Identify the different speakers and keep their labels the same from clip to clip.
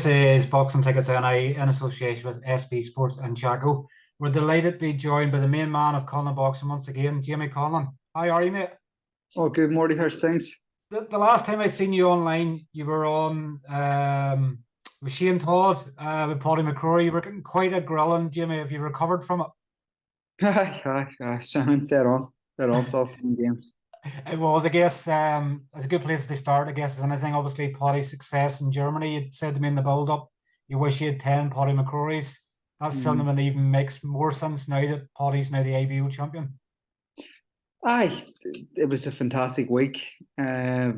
Speaker 1: This is Boxing Tickets NI in association with SB Sports and Chaco. We're delighted to be joined by the main man of Conlan Boxing once again, Jamie Conlan. How are you, mate?
Speaker 2: Oh, good morning, how's things?
Speaker 1: The last time I seen you online, you were on with Shane Todd, with Paddy McCrory. You were getting quite a grilling, Jamie. Have you recovered from it?
Speaker 2: Sound dead on, it's all fun games.
Speaker 1: It was, I guess, it's a good place to start, I guess, is anything. Obviously, Paddy's success in Germany, you said to me in the build-up, you wish you had 10 Paddy McCrorys. That's something that even makes more sense now that Paddy's now the IBO champion.
Speaker 2: Aye, it was a fantastic week. A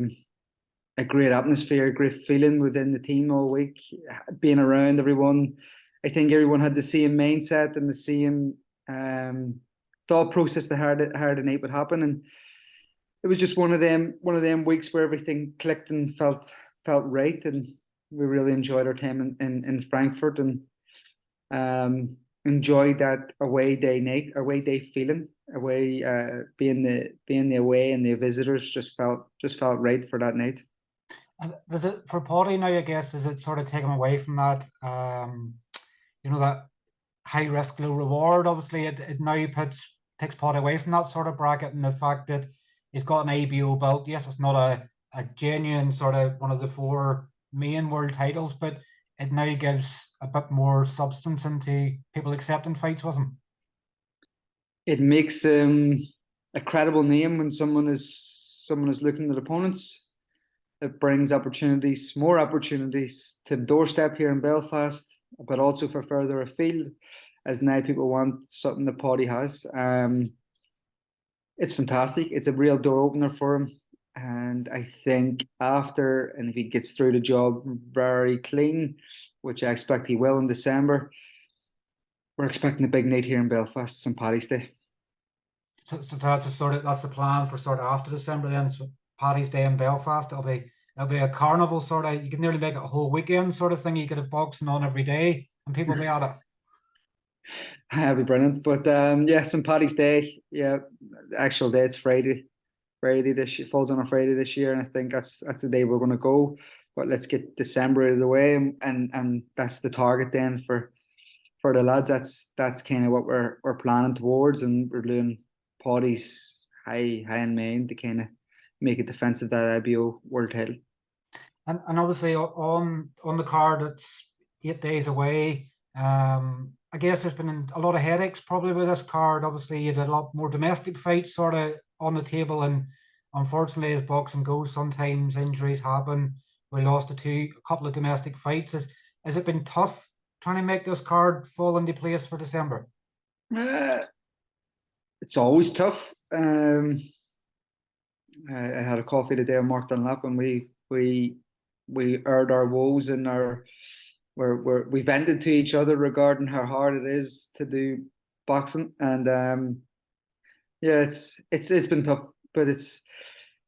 Speaker 2: great atmosphere, a great feeling within the team all week. Being around everyone, I think everyone had the same mindset and the same thought process to how the night would happen, and it was just one of them weeks where everything clicked and felt right, and we really enjoyed our time in Frankfurt, and enjoyed that away day feeling, being the away and the visitors just felt right for that night.
Speaker 1: And does it for Paddy now? I guess does it sort of take him away from that, that high risk, low reward? Obviously, it now takes Paddy away from that sort of bracket, and the fact that he's got an IBO belt. Yes, it's not a genuine sort of one of the four main world titles, but it now gives a bit more substance into people accepting fights with him.
Speaker 2: It makes a credible name when someone is looking at opponents. It brings more opportunities to the doorstep here in Belfast, but also for further afield, as now people want something that Paddy has. It's fantastic. It's a real door opener for him. And I think if he gets through the job very clean, which I expect he will in December, we're expecting a big night here in Belfast, St. Paddy's Day.
Speaker 1: So that's the plan for sort of after December then. So Paddy's Day in Belfast, it'll be a carnival sort of. You can nearly make it a whole weekend sort of thing. You could have boxing on every day, and people will be at it.
Speaker 2: That'd be brilliant. But St. Paddy's Day, the actual day, it's Friday. Friday this year falls on a Friday this year, and I think that's the day we're going to go. But let's get December out of the way, and that's the target then for the lads. That's kind of what we're planning towards, and we're doing Paddy's high in mind to kind of make a defense of that IBO world title.
Speaker 1: And obviously on the card, it's 8 days away. I guess there's been a lot of headaches probably with this card. Obviously, you had a lot more domestic fights sort of on the table, and unfortunately, as boxing goes, sometimes injuries happen. We lost a couple of domestic fights. Has it been tough trying to make this card fall into place for December?
Speaker 2: It's always tough. I had a coffee today on Mark Dunlap, and we aired our woes and we vented to each other regarding how hard it is to do boxing, and it's been tough, but it's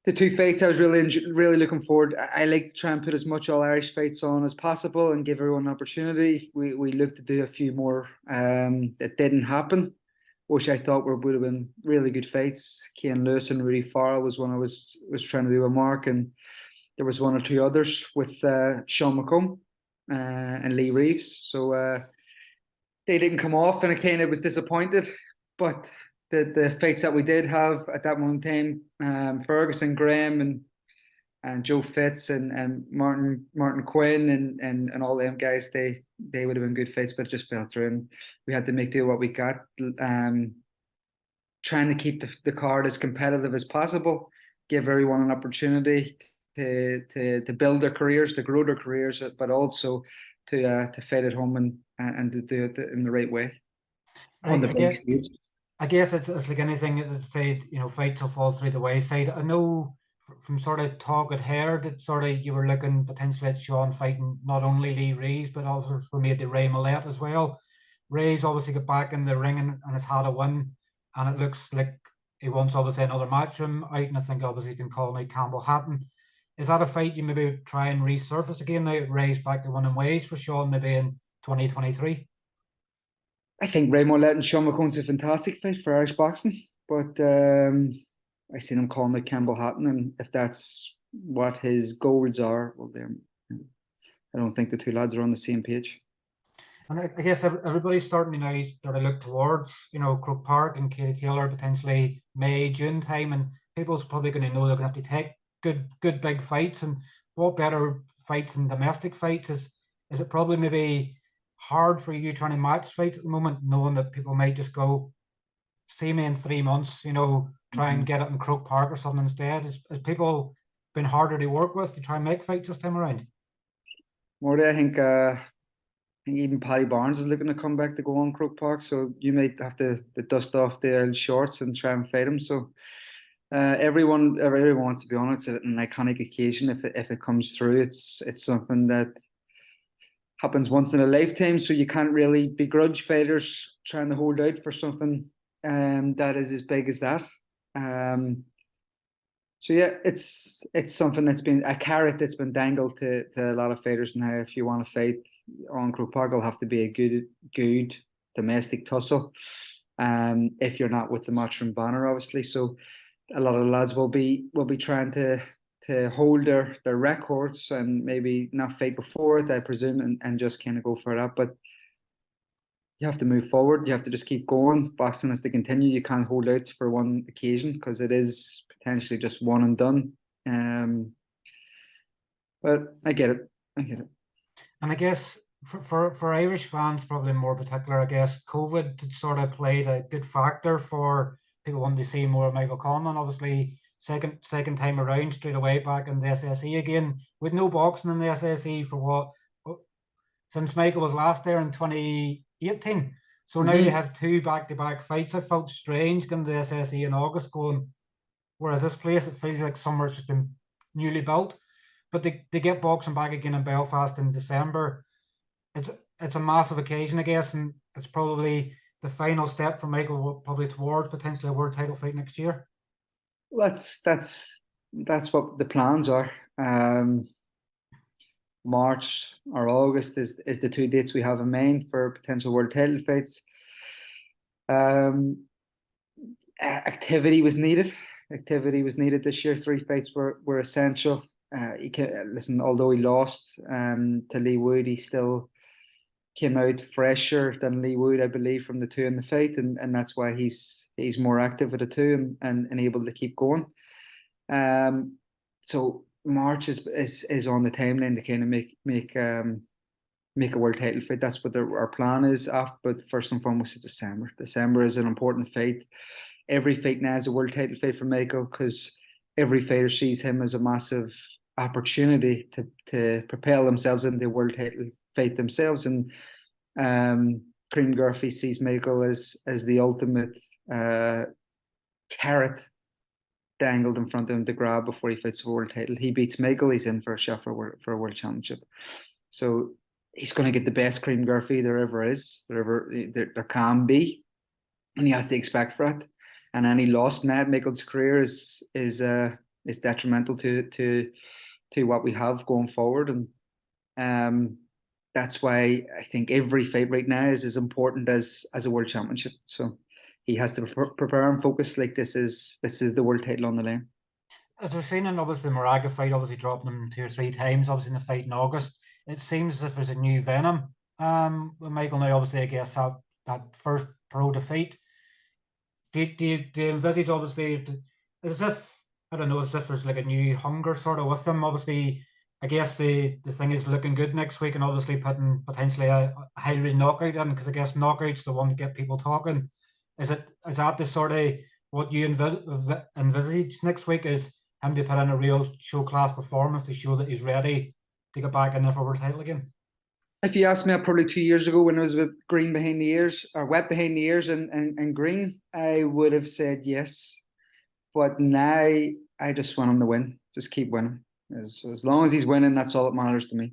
Speaker 2: the two fights I was really looking forward. I like to try and put as much all Irish fights on as possible and give everyone an opportunity. We looked to do a few more that didn't happen, which I thought would have been really good fights. Cian Lewis and Rudy Farrell was one I was trying to do a mark, and there was one or two others with Sean McComb and Lee Reeves. So they didn't come off, and I kind of was disappointed. But the fights that we did have at that moment in time, Ferguson, Graham, and Joe Fitz and Martin Quinn and all them guys, they would have been good fights, but it just fell through, and we had to make do what we got. Trying to keep the card as competitive as possible, give everyone an opportunity to build their careers, to grow their careers, but also to fight at home and to do it in the right way on the big stage.
Speaker 1: I guess it's like anything that say, fights will fall through the wayside. I know from sort of talk at heard that sort of you were looking potentially at Sean fighting not only Lee Reeves, but also were made to Ray Millett as well. Ray's obviously got back in the ring and has had a win, and it looks like he wants obviously another match from out, and I think obviously he's been calling out Campbell Hatton. Is that a fight you maybe try and resurface again now? Ray's back to winning ways for Sean maybe in 2023?
Speaker 2: I think Ray Millett and Sean McCone's a fantastic fight for Irish boxing, but I seen him calling out Campbell Hatton, and if that's what his goals are, well, then I don't think the two lads are on the same page.
Speaker 1: And I guess everybody's starting to now sort of look towards, Croke Park and Katie Taylor potentially May, June time, and people's probably going to know they're going to have to take good big fights. And what better fights than domestic fights? Is it probably maybe hard for you trying to match fights at the moment, knowing that people might just go, see me in 3 months, try and get it in Croke Park or something instead? Is people been harder to work with to try and make fights this time around?
Speaker 2: Morty, I think even Paddy Barnes is looking to come back to go on Croke Park, so you might have to dust off the old shorts and try and fight him. So everyone wants to be on it. It's an iconic occasion. If it comes through, it's something that happens once in a lifetime. So you can't really begrudge fighters trying to hold out for something that is as big as that. So yeah, it's something that's been a carrot that's been dangled to a lot of fighters now. If you want to fight on Croke Park, it'll have to be a good domestic tussle. If you're not with the Matchroom banner, obviously. So a lot of the lads will be trying to hold their records and maybe not fight before it, I presume, and just kind of go for that. But you have to move forward. You have to just keep going. Boxing has to continue. You can't hold out for one occasion because it is potentially just one and done. But I get it.
Speaker 1: And I guess for Irish fans, probably more particular, I guess COVID sort of played a good factor for people wanting to see more of Michael Conlan. Obviously, second time around, straight away back in the SSE again, with no boxing in the SSE for what, since Michael was last there in 2018. So now you have two back-to-back fights. I felt strange going to the SSE in August going, whereas this place, it feels like somewhere it's been newly built. But they get boxing back again in Belfast in December. It's a massive occasion, I guess, and it's probably the final step for Michael, probably towards potentially a world title fight next year.
Speaker 2: That's what the plans are. March or August is the two dates we have in mind for potential world title fights. Activity was needed. Activity was needed this year. 3 fights were essential. Listen, although he lost to Lee Wood, he still came out fresher than Lee Wood, I believe, from the two in the fight, and that's why he's more active with the two and able to keep going. So March is on the timeline to kind of make a world title fight. That's what our plan is. But first and foremost, is December. December is an important fight. Every fight now is a world title fight for Michael because every fighter sees him as a massive opportunity to propel themselves into a world title fight themselves. And Cream Murphy sees Michael as the ultimate carrot dangled in front of him to grab before he fights for a world title. He beats Michael, he's in for a shot for a world championship. So he's going to get the best Cream Murphy there ever is, there can be, and he has to expect for it. And any loss in that Michael's career is detrimental to what we have going forward. And that's why I think every fight right now is as important as a world championship. So he has to prepare and focus like this is the world title on the line.
Speaker 1: As we've seen in obviously the Moraga fight, obviously dropping him 2 or 3 times, obviously in the fight in August, it seems as if there's a new venom. With Michael now, obviously, I guess that first pro defeat. Do you envisage obviously as if, I don't know, as if there's like a new hunger sort of with them? Obviously, I guess the thing is looking good next week and obviously putting potentially a high-rate knockout in, because I guess knockout's the one to get people talking. Is that the sort of what you envisage next week, is him to put in a real show class performance to show that he's ready to get back in there for world title again?
Speaker 2: If you asked me probably 2 years ago when I was with green behind the ears or wet behind the ears and green, I would have said yes. But now I just want him to win. Just keep winning. As long as he's winning, that's all that matters to me.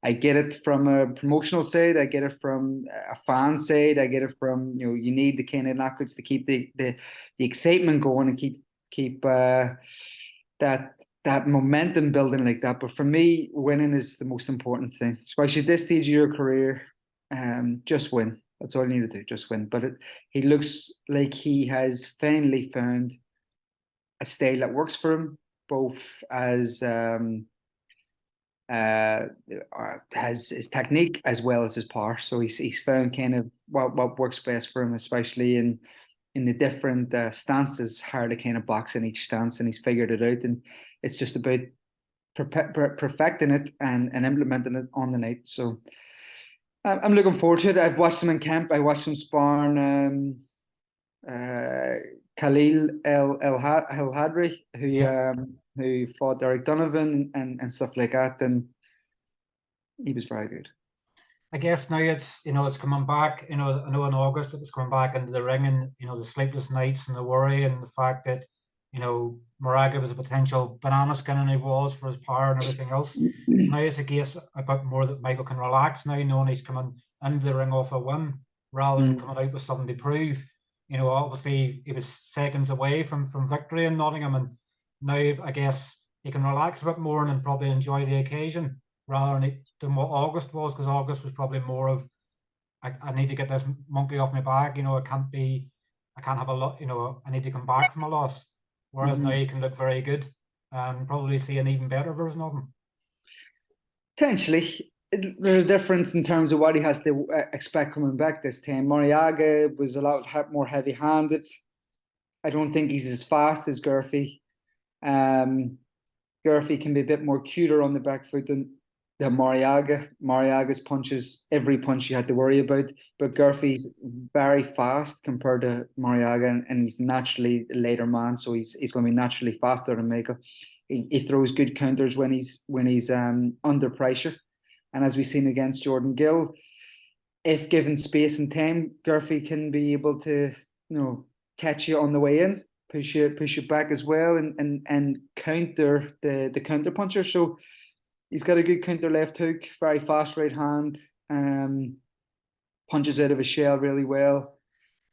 Speaker 2: I get it from a promotional side. I get it from a fan side. I get it from, you need the kind of knockouts to keep the excitement going and keep that momentum building like that. But for me, winning is the most important thing, especially at this stage of your career. Just win. That's all you need to do. Just win. But he looks like he has finally found a style that works for him, both as has his technique as well as his power. So he's found kind of what works best for him, especially in the different stances, how to kind of box in each stance, and he's figured it out. And it's just about perfecting it and implementing it on the night. So I'm looking forward to it. I've watched him in camp. I watched him sparring Khalil El Hadri, who fought Derek Donovan and stuff like that, and he was very good.
Speaker 1: I guess now it's coming back. I know in August it was coming back into the ring, and the sleepless nights and the worry and the fact that Moraga was a potential banana skin, and he was for his power and everything else. Now it's a case a bit more that Michael can relax now, knowing he's coming into the ring off a win rather than coming out with something to prove. Obviously he was seconds away from victory in Nottingham, and now I guess he can relax a bit more and probably enjoy the occasion rather than what August was, because August was probably more of I need to get this monkey off my back. I can't have a lot. I need to come back from a loss. Whereas now he can look very good and probably see an even better version of him.
Speaker 2: Potentially, there's a difference in terms of what he has to expect coming back this time. Mariaga was a lot more heavy-handed. I don't think he's as fast as Gurphy. Gurphy can be a bit more cuter on the back foot than Mariaga. Mariaga's punches, every punch you had to worry about, but Gurphy's very fast compared to Mariaga, and he's naturally a later man, so he's going to be naturally faster than Michael. He throws good counters when he's under pressure, and as we've seen against Jordan Gill, if given space and time, Gurphy can be able to catch you on the way in, push you back as well, and counter the counter puncher. So he's got a good counter left hook, very fast right hand, punches out of his shell really well.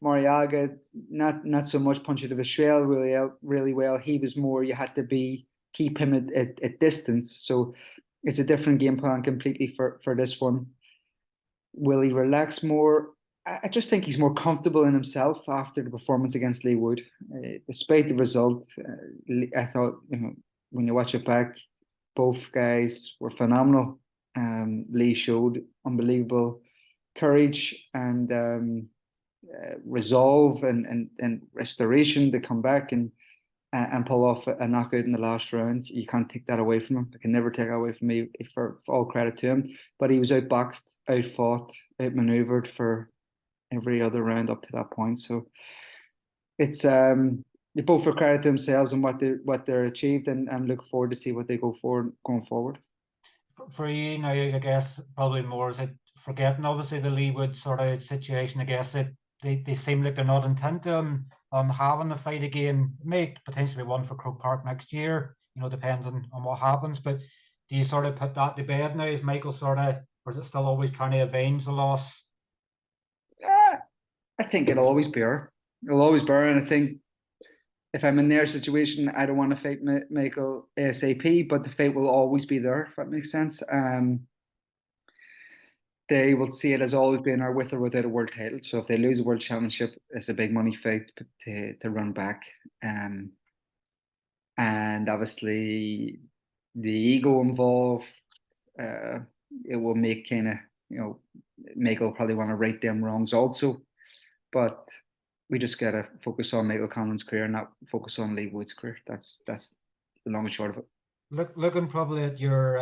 Speaker 2: Mariaga, not so much punch out of his shell really well. He was more, you had to keep him at distance. So it's a different game plan completely for this one. Will he relax more? I just think he's more comfortable in himself after the performance against Lee Wood. Despite the result, I thought, when you watch it back, both guys were phenomenal. Lee showed unbelievable courage and resolve and restoration to come back and pull off a knockout in the last round. You can't take that away from him. I can never take that away from me, for all credit to him. But he was outboxed, outfought, outmaneuvered for every other round up to that point. So it's they both for credit to themselves and what they're achieved, and look forward to see what they going forward.
Speaker 1: For you now, I guess probably more is it forgetting obviously the Lee Wood sort of situation. I guess they seem like they're not intent on having the fight again. It may potentially be one for Croke Park next year. Depends on what happens. But do you sort of put that to bed now? Is Michael or is it still always trying to avenge the loss?
Speaker 2: I think it'll always be her. It'll always be her, and I think if I'm in their situation, I don't want to fight Michael ASAP, but the fight will always be there, if that makes sense. They will see it as always being or with or without a world title. So if they lose a world championship, it's a big money fight to run back. And obviously the ego involved, it will make Michael probably want to right them wrongs also. But we just gotta focus on Michael Conlan's career, not focus on Lee Wood's career. That's the long and short of it.
Speaker 1: Looking probably at your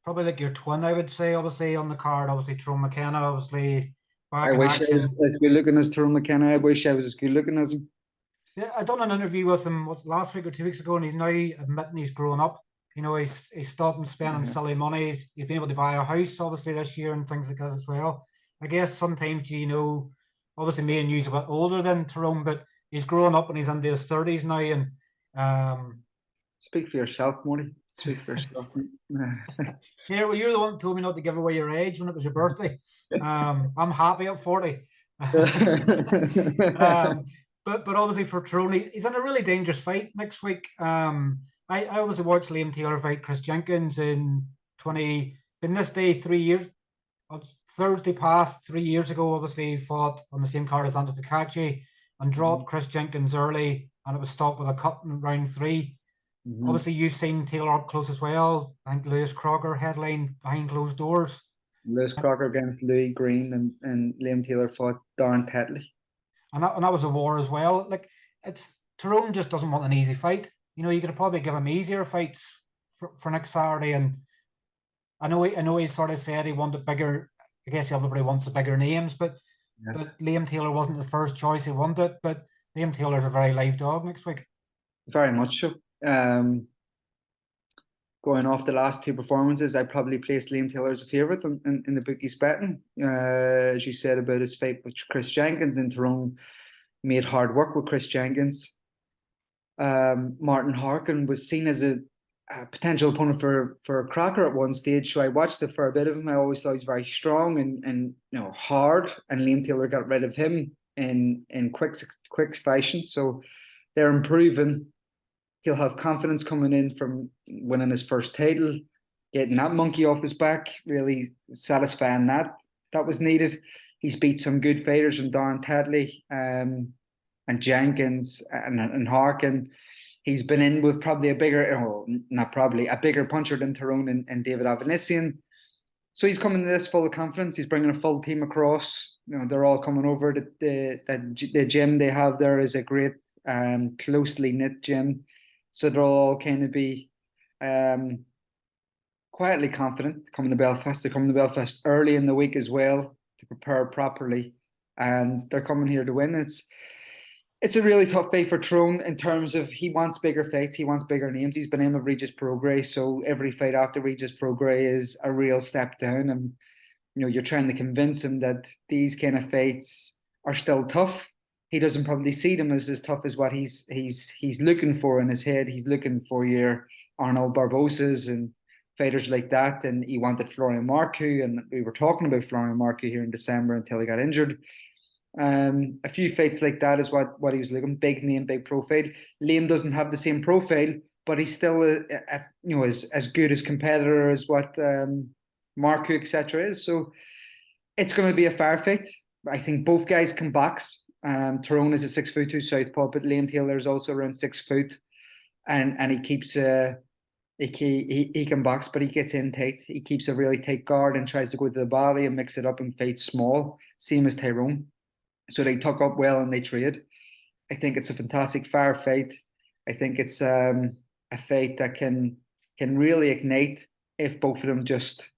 Speaker 1: probably like your twin, I would say, obviously on the card, obviously Tyrone McKenna, obviously back in action.
Speaker 2: I was as good looking as Tyrone McKenna. I wish I was as good looking as him.
Speaker 1: Yeah, I done an interview with him last week or 2 weeks ago, and he's now admitting he's grown up. He's stopped spending silly money. He's been able to buy a house obviously this year and things like that as well. I guess sometimes obviously me and you's a bit older than Tyrone, but he's grown up and he's into his 30s now, and
Speaker 2: speak for yourself, Morty. Speak for yourself.
Speaker 1: Here, well, you're the one who told me not to give away your age when it was your birthday. I'm happy at 40. But obviously for Tyrone, he's in a really dangerous fight next week. I obviously watched Liam Taylor fight Chris Jenkins in this day 3 years. Thursday past 3 years ago, obviously he fought on the same card as Anto Takachi and dropped Chris Jenkins early, and it was stopped with a cut in round 3.
Speaker 2: Mm-hmm.
Speaker 1: Obviously, you've seen Taylor up close as well. I think Lewis Crocker headline behind closed doors.
Speaker 2: Lewis Crocker against Louis Green, and Liam Taylor fought Darren Tetley.
Speaker 1: And that was a war as well. Like, it's Tyrone just doesn't want an easy fight. You know, you could probably give him easier fights for next Saturday. And I know he sort of said he wanted bigger. I guess everybody wants the bigger names,
Speaker 2: Yeah.
Speaker 1: but Liam Taylor wasn't the first choice he wanted. But Liam Taylor's a very live dog next week.
Speaker 2: Very much so. Um, Going off the last two performances, I probably placed Liam Taylor as a favourite in the bookies betting. As you said about his fight with Chris Jenkins, and Tyrone made hard work with Chris Jenkins. Martin Harkin was seen as a potential opponent for Crocker at one stage, so I watched a fair bit of him. I always thought he was very strong and hard, and Liam Taylor got rid of him in quick fashion. So they're improving. He'll have confidence coming in from winning his first title, getting that monkey off his back, really satisfying that was needed. He's beat some good fighters from Darren Tetley, and Jenkins and Harkin. He's been in with probably not probably, a bigger puncher than Tyrone and David Avanesian. So he's coming to this full of confidence. He's bringing a full team across. They're all coming over. The gym they have there is a great, closely knit gym. So they'll all kind of be quietly confident coming to Belfast. They're coming to Belfast early in the week as well to prepare properly, and they're coming here to win. It's a really tough fight for Tyrone in terms of he wants bigger fights, he wants bigger names. He's been in with Regis Prograis, so every fight after Regis Prograis is a real step down, and you're trying to convince him that these kind of fights are still tough. He doesn't probably see them as tough as what he's looking for in his head. He's looking for your Arnold Barbosas and fighters like that, and he wanted Florian Marcoux, and we were talking about Florian Marcoux here in December until he got injured. A few fights like that is what he was looking. Big name, big profile. Liam doesn't have the same profile, but he's still as good as competitor as what Marcoux etc. is. So it's going to be a fair fight. I think both guys can box. Tyrone is a 6'2" southpaw, but Liam Taylor is also around 6 foot, and he keeps he can box, but he gets in tight. He keeps a really tight guard and tries to go to the body and mix it up and fight small, same as Tyrone. So they tuck up well and they trade. I think it's a fantastic fair fight. I think it's a fight that can really ignite if both of them just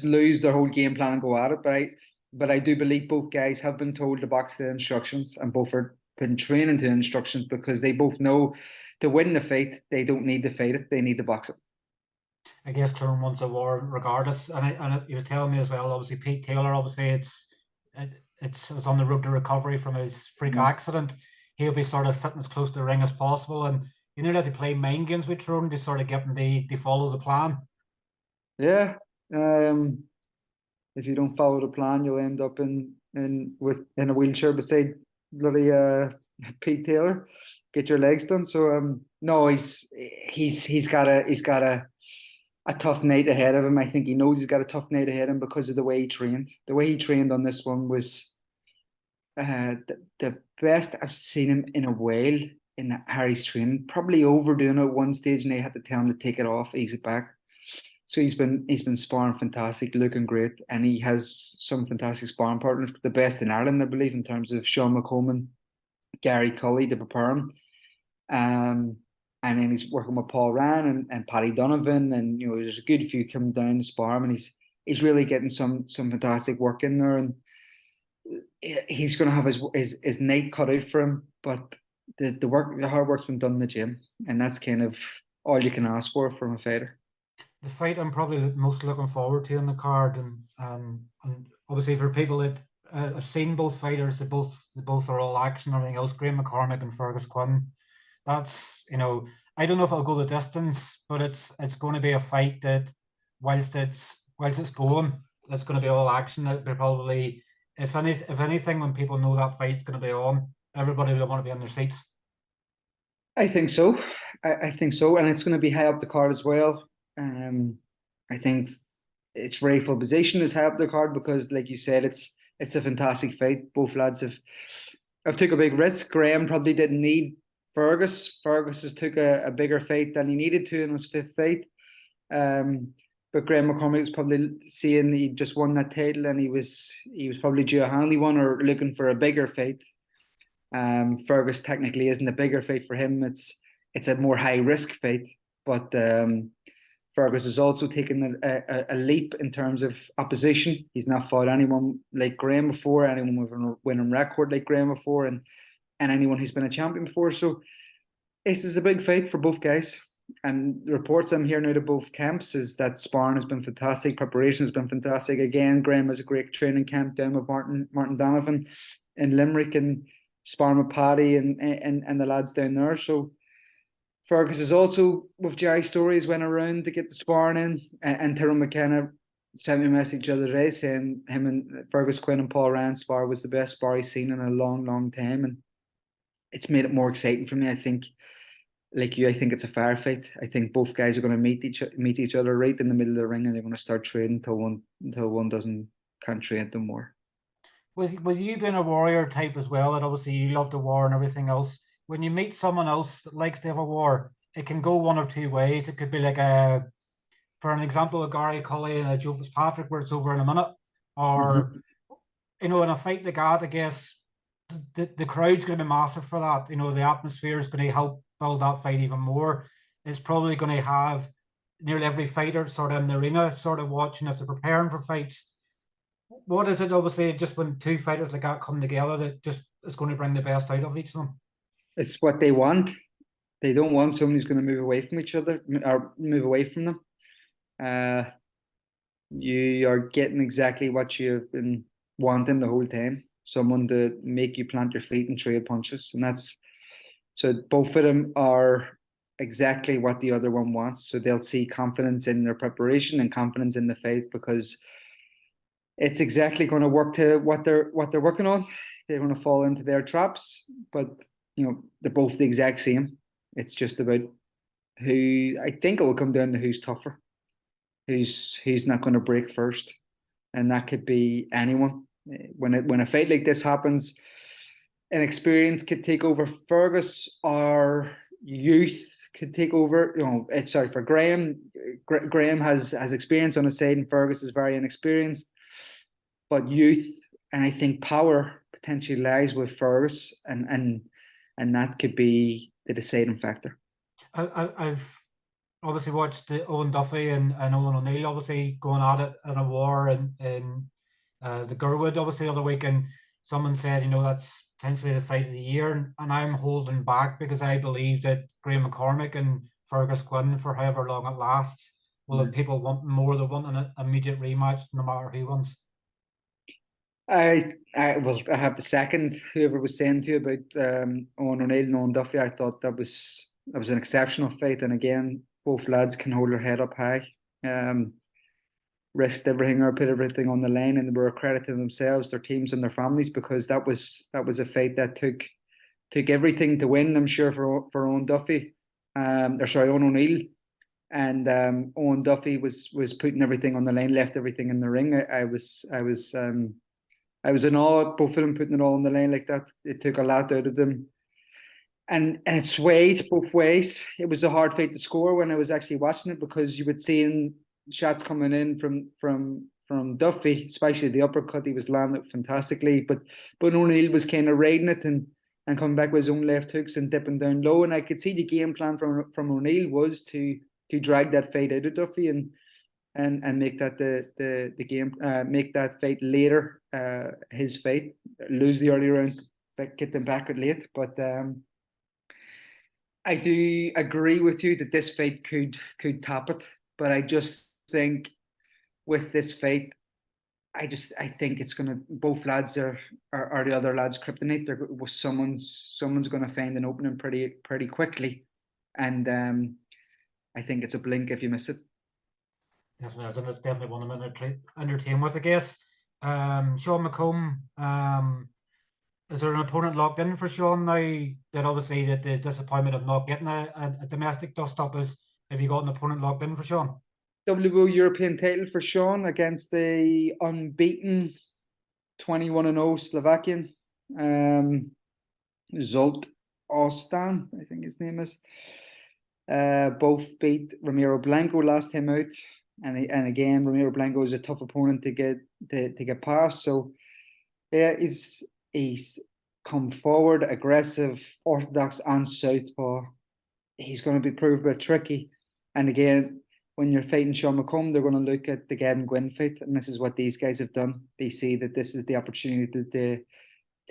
Speaker 2: lose their whole game plan and go at it. But I do believe both guys have been told to box the instructions, and both have been training to instructions, because they both know to win the fight, they don't need to fight it, they need to box it.
Speaker 1: I guess Tyrone wants a war regardless, and he was telling me as well. Obviously, Pete Taylor. Obviously, it's on the road to recovery from his freak accident. He'll be sort of sitting as close to the ring as possible, and you know that they play mind games with Tyrone to sort of get them to follow the plan.
Speaker 2: Yeah. If you don't follow the plan, you'll end up in a wheelchair beside bloody Pete Taylor. Get your legs done. So no, he's got a tough night ahead of him. I think he knows he's got a tough night ahead of him because of the way he trained. The way he trained on this one was the best I've seen him in a while in Harry's training. Probably overdoing it at one stage, and they had to tell him to take it off, ease it back. So he's been sparring fantastic, looking great, and he has some fantastic sparring partners, the best in Ireland, I believe, in terms of Sean McColeman, Gary Cully to prepare him. And then he's working with Paul Ryan and Paddy Donovan, and there's a good few coming down to spar him, and he's really getting some fantastic work in there, and he's going to have his night cut out for him. But the hard work's been done in the gym, and that's kind of all you can ask for from a fighter.
Speaker 1: The fight I'm probably most looking forward to on the card, and obviously for people that have seen both fighters, they both are all action. Everything else, Graham McCormick and Fergus Quinn. That's I don't know if it'll go the distance, but it's going to be a fight that whilst it's going, it's going to be all action. It'll be probably if anything, when people know that fight's going to be on, everybody will want to be on their seats.
Speaker 2: I think so. I think so, and it's going to be high up the card as well. I think its rightful position is high up the card because, like you said, it's a fantastic fight. Both lads have took a big risk. Graham probably didn't need Fergus has took a bigger fight than he needed to in his fifth fight. But Graham McCormick was probably seeing he just won that title and he was probably due a handy one or looking for a bigger fight. Fergus technically isn't a bigger fight for him. It's a more high risk fight, but Fergus has also taken a leap in terms of opposition. He's not fought anyone like Graham before, anyone with a winning record like Graham before, and anyone who's been a champion before. So this is a big fight for both guys. And the reports I'm hearing out of both camps is that sparring has been fantastic, preparation has been fantastic. Again, Graham has a great training camp down with Martin Donovan in Limerick and sparring with Paddy and the lads down there. So Fergus is also with Jerry Stories went around to get the sparring in, and Tyrone McKenna sent me a message the other day saying him and Fergus, Quinn and Paul Ryan spar was the best spar he's seen in a long, long time, and it's made it more exciting for me. I think, like you, I think it's a fair fight. I think both guys are going to meet each other right in the middle of the ring, and they're going to start trading until one can't trade no more.
Speaker 1: With you being a warrior type as well, and obviously you love the war and everything else, when you meet someone else that likes to have a war, it can go one of two ways. It could be like for an example, a Gary Cully and a Joe Fitzpatrick, where it's over in a minute, or in a fight like that, I guess the crowd's going to be massive for that. The atmosphere is going to help build that fight even more. It's probably going to have nearly every fighter sort of in the arena, sort of watching if they're preparing for fights. What is it, obviously, just when two fighters like that come together that just is going to bring the best out of each of them?
Speaker 2: It's what they want. They don't want someone who's going to move away from each other or move away from them. You are getting exactly what you've been wanting the whole time. Someone to make you plant your feet and trade punches. And so both of them are exactly what the other one wants. So they'll see confidence in their preparation and confidence in the fight because it's exactly going to work to what they're working on. They're going to fall into their traps, but they're both the exact same. It's just about who, I think it'll come down to who's tougher, who's not going to break first, and that could be anyone. When a fight like this happens, an experience could take over. Fergus or youth could take over. For Graham. Graham has experience on his side, and Fergus is very inexperienced. But youth and I think power potentially lies with Fergus, and that could be the deciding factor.
Speaker 1: I've obviously watched the Owen Duffy and Owen O'Neill obviously going at it in a war in the Gurwood obviously the other week, and someone said that's potentially the fight of the year, and I'm holding back because I believe that Graham McCormick and Fergus Quinn, for however long it lasts, will have people wanting more than wanting an immediate rematch no matter who wins.
Speaker 2: I have the second whoever was saying to you about Owen O'Neill and Owen Duffy. I thought that was an exceptional fight, and again, both lads can hold their head up high, risked everything or put everything on the line, and they were accrediting themselves, their teams, and their families because that was a fight that took everything to win. I'm sure for Owen Duffy, Owen O'Neill, and Owen Duffy was putting everything on the line, left everything in the ring. I was in awe at both of them putting it all on the line like that. It took a lot out of them. And it swayed both ways. It was a hard fight to score when I was actually watching it because you would see shots coming in from Duffy, especially the uppercut. He was landing it fantastically. But O'Neill was kind of riding it and coming back with his own left hooks and dipping down low. And I could see the game plan from O'Neill was to drag that fight out of Duffy and make that the game, make that fight later his fight, lose the early round, get them back at late. But I do agree with you that this fight could top it. But I just think with this fight, I think it's gonna, both lads are the other lads' kryptonite. Someone's gonna find an opening pretty quickly, and I think it's a blink if you miss it.
Speaker 1: Definitely, it's definitely one I'm entertained with, I guess. Sean McComb, is there an opponent locked in for Sean now? That obviously the disappointment of not getting a domestic dust-up is, have you got an opponent locked in for Sean?
Speaker 2: WBO European title for Sean against the unbeaten 21-0 Slovakian, Zolt. Ostan, I think his name is. Both beat Ramiro Blanco last time out, and again Ramiro Blanco is a tough opponent to get past. So yeah, he's come forward, aggressive, orthodox, and southpaw. He's going to be proved a bit tricky. And again, when you're fighting Sean McComb, they're going to look at the Gavin Gwynn fight, and this is what these guys have done. They see that this is the opportunity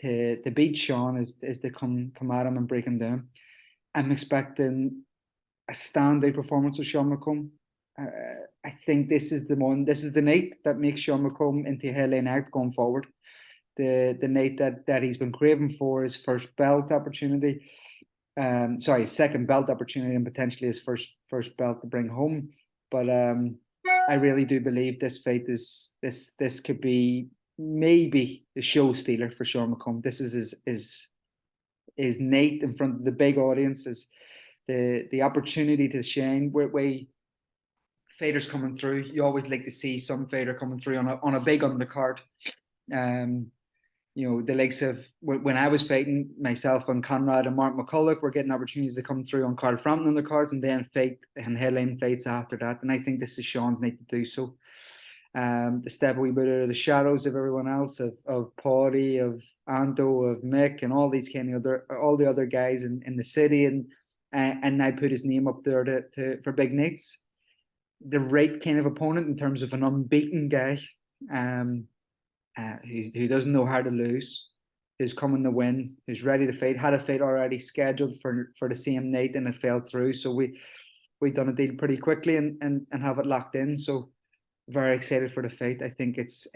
Speaker 2: to beat Sean, is to come at him and break him down. I'm expecting a standout performance of Sean McComb. I think this is the night that makes Sean McComb into a headline act going forward. The night that he's been craving for, his first belt opportunity. Second belt opportunity, and potentially his first belt to bring home. But I really do believe this fight this could be maybe the show stealer for Sean McComb. This is his night in front of the big audiences, the opportunity to shine. Where fighters coming through, you always like to see some fighter coming through on a big undercard. The likes of when I was fighting, myself and Conrad and Mark McCulloch were getting opportunities to come through on Carl Frampton undercards and then fight and headline fights after that. And I think this is Sean's night to do so. To step a wee bit out of the shadows of everyone else, of Paulie, of Ando, of Mick, and all these kind of all the other guys in the city, and now put his name up there for big nights. The right kind of opponent in terms of an unbeaten guy. Who doesn't know how to lose, who's coming to win, who's ready to fight, had a fight already scheduled for the same night and it fell through. So we done a deal pretty quickly and have it locked in. So very excited for the fight. I think it's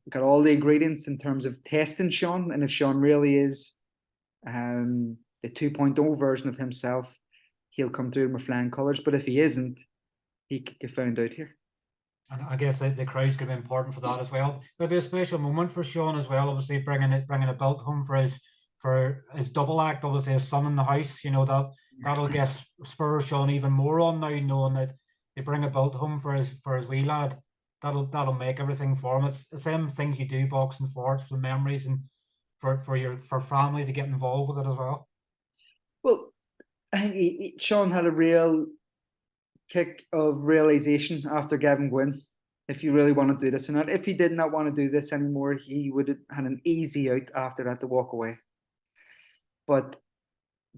Speaker 2: got all the ingredients in terms of testing Sean, and if Sean really is the 2.0 version of himself, he'll come through with flying colours. But if he isn't, he could get found out here.
Speaker 1: And I guess the crowd's going to be important for that as well. Maybe a special moment for Sean as well. Obviously, bringing a belt home for his double act. Obviously, his son in the house. That'll get spur Sean even more on now, knowing that they bring a belt home for his wee lad. That'll make everything for him. It's the same things you do boxing for. It's for memories and for family to get involved with it as well.
Speaker 2: Well, I think Sean had a real kick of realization after Gavin Gwynn, if you really want to do this or not. If he did not want to do this anymore, he would have had an easy out after that to walk away. But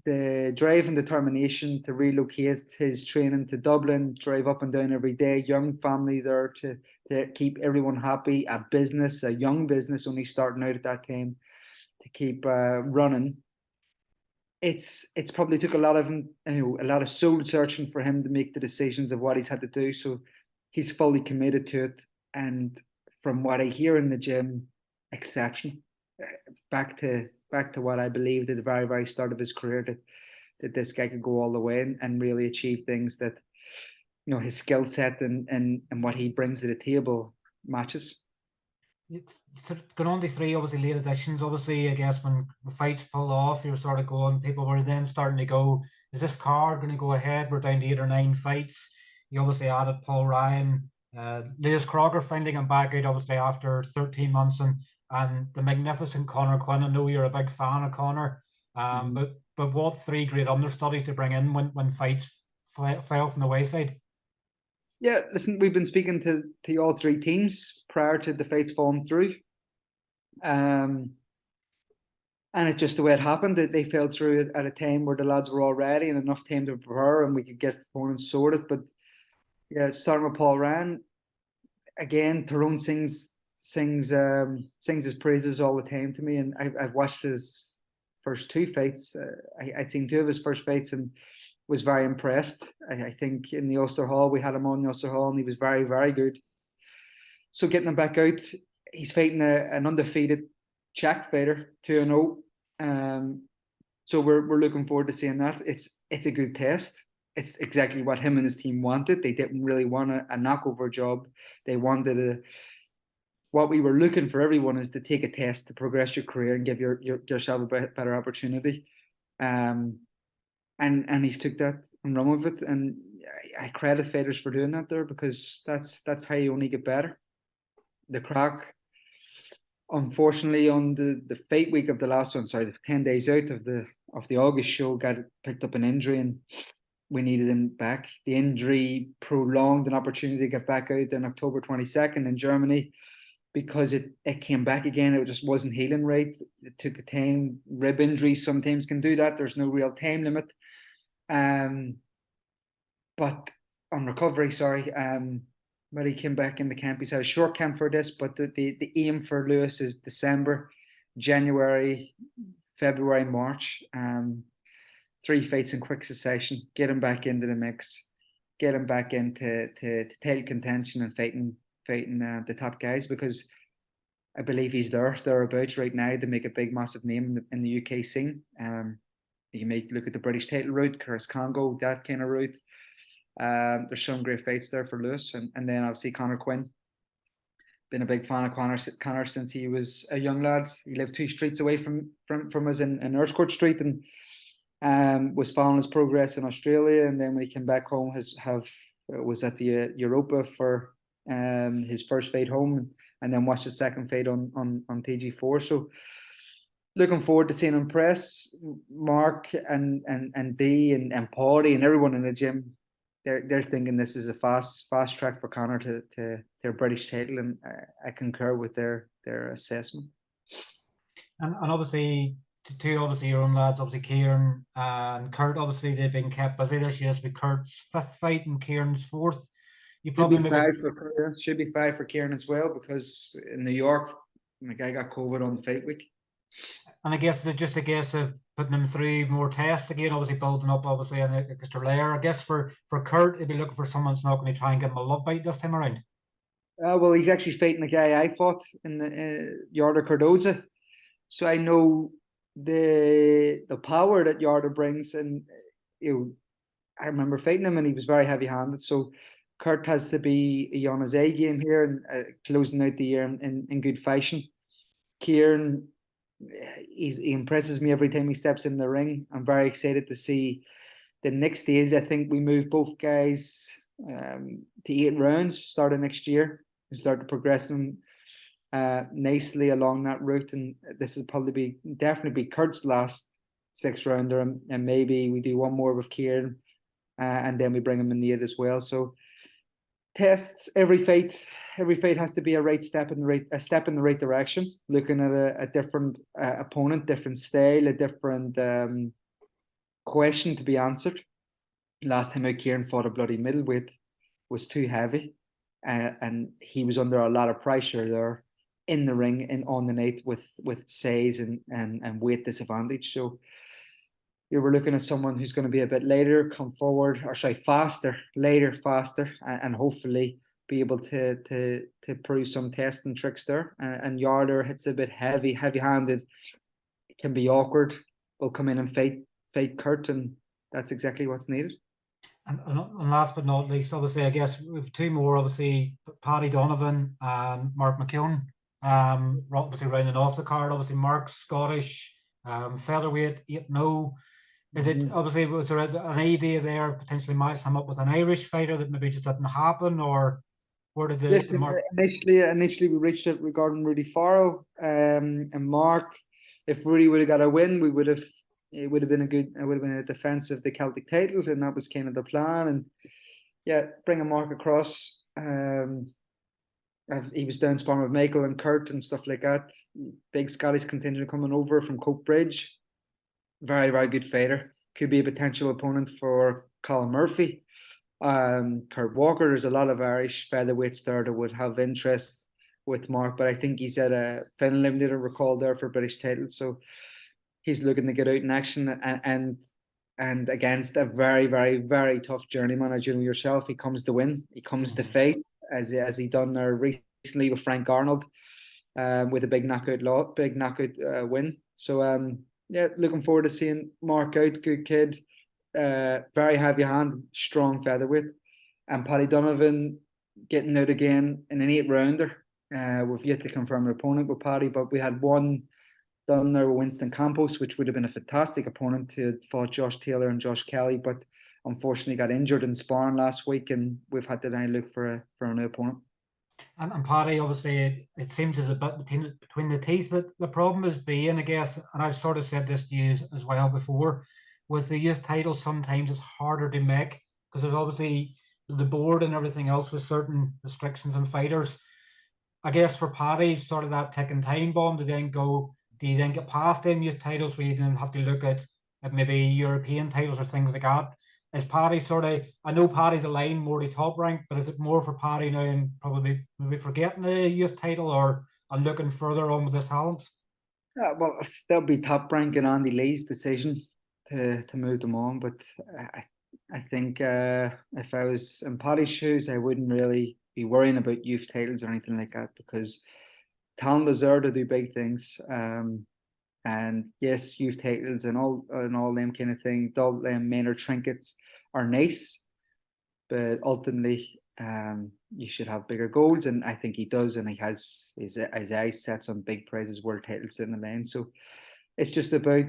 Speaker 2: the drive and determination to relocate his training to Dublin, drive up and down every day, young family there to keep everyone happy, a young business only starting out at that time, to keep running. It's probably took a lot of soul searching for him to make the decisions of what he's had to do. So he's fully committed to it. And from what I hear in the gym, exceptional. Back to what I believed at the very, very start of his career, that this guy could go all the way and really achieve things that, his skill set and what he brings to the table matches.
Speaker 1: Going on to 3, obviously late editions. Obviously, I guess when the fights pulled off, you were sort of going. People were then starting to go, "Is this card going to go ahead?" We're down to 8 or 9 fights. You obviously added Paul Ryan, Lewis Crocker finally came back out, obviously after 13 months, and the magnificent Conor Quinn. I know you're a big fan of Conor, but what 3 great understudies to bring in when fights fell from the wayside.
Speaker 2: Yeah, listen, we've been speaking to all 3 teams prior to the fights falling through. And it's just the way it happened, that they fell through at a time where the lads were all ready and enough time to prepare and we could get opponents sorted. But yeah, starting with Paul Ryan, again, Tyrone sings his praises all the time to me, and I've watched his first 2 fights. I'd seen 2 of his first fights and was very impressed. I think in the Ulster Hall, we had him on the Ulster Hall, and he was very, very good. So getting him back out, he's fighting an undefeated Czech fighter, 2-0. So we're looking forward to seeing that. It's a good test. It's exactly what him and his team wanted. They didn't really want a knockover job. They wanted what we were looking for everyone is to take a test to progress your career and give yourself a better opportunity. And he's took that and run with it. And I credit fighters for doing that there, because that's how you only get better. The crack, unfortunately, on the fight week of the last one, the 10 days out of the August show got picked up an injury, and we needed him back. The injury prolonged an opportunity to get back out on October 22nd in Germany, because it came back again. It just wasn't healing right. It took a time. Rib injuries sometimes can do that. There's no real time limit. But on recovery, when he came back in the camp, he's had a short camp for this, but the aim for Lewis is December, January, February, March. 3 fights in quick succession. Get him back into the mix. Get him back into title contention and fighting the top guys, because I believe he's thereabouts right now to make a big, massive name in the UK scene. You may look at the British title route, Curtis Congo, that kind of route. There's some great fights there for Lewis, and then obviously Conor Quinn. Been a big fan of Conor since he was a young lad. He lived 2 streets away from us in Earlscourt Street, and was following his progress in Australia. And then when he came back home, was at the Europa for his first fight home, and then watched his second fight on TG4. So looking forward to seeing him press. Mark and D and Paulie and everyone in the gym. They're thinking this is a fast track for Conor to their British title, and I concur with their assessment.
Speaker 1: And obviously, obviously your own lads, obviously Kieran and Kurt, obviously they've been kept busy this year. This will be Kurt's 5th fight and Kieran's 4th. You probably
Speaker 2: should be 5 for Kieran as well, because in New York, the guy got COVID on the fight week.
Speaker 1: And I guess it's just a case of putting him through more tests again, obviously building up, obviously, an extra layer. I guess for Kurt, he'd be looking for someone that's not going to try and give him a love bite this time around.
Speaker 2: Well, he's actually fighting a guy I fought in the Yarder Cardoza, so I know the power that Yarder brings, and I remember fighting him, and he was very heavy-handed. So Kurt has to be on his A game here and closing out the year in good fashion. Kieran, he impresses me every time he steps in the ring. I'm very excited to see the next stage. I think we move both guys to 8 rounds starting next year and start to progress them nicely along that route. And this will probably definitely be Kurt's last 6 rounder, and maybe we do one more with Kieran, and then we bring him in the 8 as well. So tests every fight has to be a step in the right direction. Looking at a different opponent, different style, a different question to be answered. Last time out, Kieran fought a bloody middleweight, was too heavy, and he was under a lot of pressure there in the ring and on the night with size and weight disadvantage. So you were looking at someone who's going to be a bit later, faster, and hopefully be able to prove some tests and tricks there. And Yarder hits a bit heavy-handed. It can be awkward. We'll come in and fight Kurt, and that's exactly what's needed.
Speaker 1: And last but not least, obviously, I guess we have 2 more, obviously, Paddy Donovan and Mark McKeown. Obviously rounding off the card. Obviously, Mark's Scottish, featherweight, 8-0. Is it obviously, was there an idea there of potentially matching him up with an Irish fighter that maybe just didn't happen, or where did the Mark?
Speaker 2: Initially we reached it regarding Rudy Farrell and Mark. If Rudy would have got a win, it would have been a defense of the Celtic title, and that was kind of the plan. And yeah, bringing Mark across. He was down sparring with Michael and Kurt and stuff like that. Big Scottish contingent coming over from Coatbridge. Very, very good fighter. Could be a potential opponent for Colin Murphy. Kurt Walker. There's a lot of Irish featherweights there that would have interest with Mark, but I think he's at a final eliminator recall there for British title. So he's looking to get out in action and against a very, very, very tough journeyman. As you know yourself, he comes to win. He comes to fight, as he done there recently with Frank Arnold, with a big knockout win. So yeah, looking forward to seeing Mark out. Good kid, very heavy hand, strong featherweight, and Paddy Donovan getting out again in an 8-rounder. We've yet to confirm an opponent with Paddy, but we had one done there with Winston Campos, which would have been a fantastic opponent to have fought Josh Taylor and Josh Kelly, but unfortunately got injured in sparring last week, and we've had to now look for a new opponent.
Speaker 1: And Paddy, obviously, it seems there's a bit between the teeth that the problem is being, I guess, and I've sort of said this to you as well before, with the youth titles, sometimes it's harder to make because there's obviously the board and everything else with certain restrictions on fighters. I guess for Paddy, sort of that ticking time bomb to then go, do you then get past them youth titles where you then have to look at maybe European titles or things like that? Is Paddy sort of, I know Paddy's a line more to top rank, but is it more for Paddy now and probably maybe forgetting the youth title or and looking further on with his talents?
Speaker 2: Well, that'll be top ranking Andy Lee's decision to move them on. But I I think if I was in Paddy's shoes, I wouldn't really be worrying about youth titles or anything like that because talent is there to do big things. And yes, youth titles and all them kind of things, all them minor trinkets are nice, but ultimately, you should have bigger goals, and I think he does, and he has his eyes set on big prizes, world titles in the line. So it's just about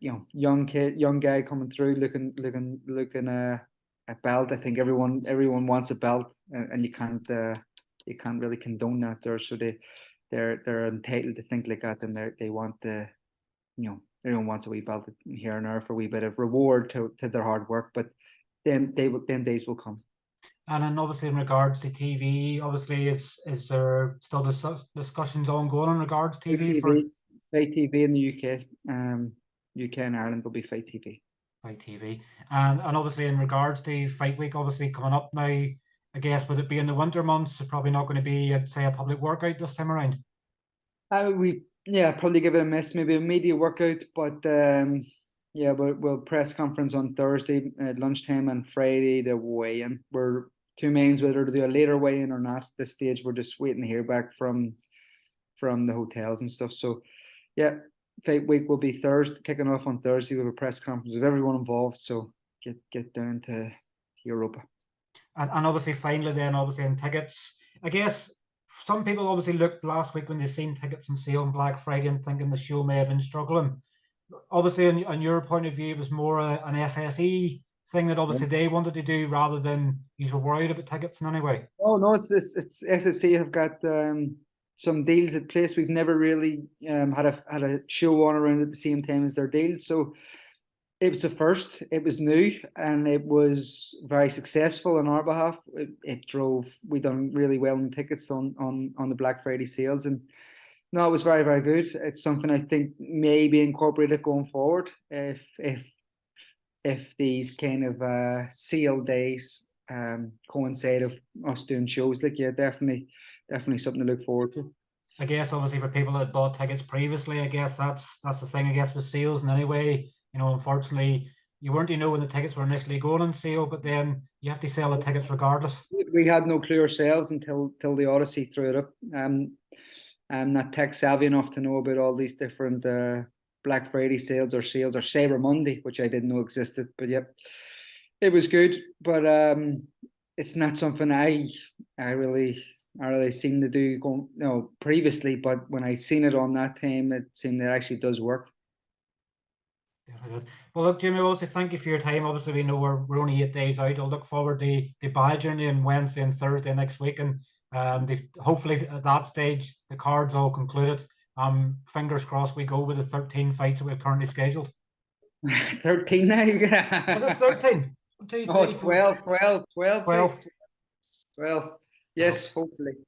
Speaker 2: young kid, young guy coming through, looking a belt. I think everyone wants a belt, and you can't really condone that there. So they're entitled to think like that, and they want the everyone wants a wee belt here and there for a wee bit of reward to their hard work, but them days will come.
Speaker 1: And then obviously in regards to TV, obviously is there still discussions ongoing in regards to
Speaker 2: Fight
Speaker 1: TV for
Speaker 2: TV, Fight TV in the UK, UK and Ireland will be Fight TV.
Speaker 1: Fight TV? And obviously in regards to Fight Week, obviously coming up now, I guess with it being the winter months, it's probably not going to be, I'd say, a public workout this time around.
Speaker 2: We probably give it a miss, maybe a media workout, but yeah, we'll press conference on Thursday at lunchtime and Friday the weigh-in. We're two mains whether to do a later weigh-in or not. At this stage, we're just waiting to hear back from the hotels and stuff. So yeah, Fight Week will be Thursday, kicking off on Thursday with a press conference of everyone involved. So get down to Europa.
Speaker 1: And obviously finally then obviously in tickets, I guess some people obviously looked last week when they seen tickets on sale on Black Friday and thinking the show may have been struggling. Obviously on your point of view, it was more an SSE thing that obviously they wanted to do rather than you were worried about tickets in any way.
Speaker 2: Oh no, it's SSC have got some deals at place. We've never really had a show on around at the same time as their deals. So it was a first. It was new, and it was very successful on our behalf. It drove. We done really well in tickets on the Black Friday sales, and no, it was very good. It's something I think may be incorporated going forward if these kind of sale days coincide of us doing shows. Like yeah, definitely something to look forward to.
Speaker 1: I guess obviously for people that bought tickets previously, I guess that's the thing. I guess with sales, and anyway, unfortunately, you weren't when the tickets were initially going on sale, but then you have to sell the tickets regardless.
Speaker 2: We had no clue ourselves until the Odyssey threw it up. I'm not tech savvy enough to know about all these different Black Friday sales or Cyber Monday, which I didn't know existed. But yep, it was good. But it's not something I really seen to do previously. But when I seen it on that time, it seemed it actually does work.
Speaker 1: Yeah, well, look, Jimmy, also thank you for your time. Obviously, we know we're only 8 days out. I'll look forward to the badgering you on Wednesday and Thursday next week, and hopefully at that stage the card's all concluded. Fingers crossed we go with the 13 fights that we're currently scheduled.
Speaker 2: 13 now?
Speaker 1: Is it 13?
Speaker 2: 12. 12. Yes,
Speaker 1: Oh.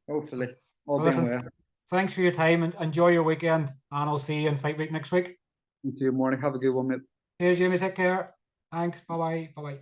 Speaker 2: hopefully. All
Speaker 1: Well,
Speaker 2: being
Speaker 1: listen,
Speaker 2: well.
Speaker 1: thanks for your time and enjoy your weekend. And I'll see you in Fight Week next week.
Speaker 2: You too, morning. Have a good one, mate.
Speaker 1: Cheers, Jimmy. Take care. Thanks. Bye bye. Bye bye.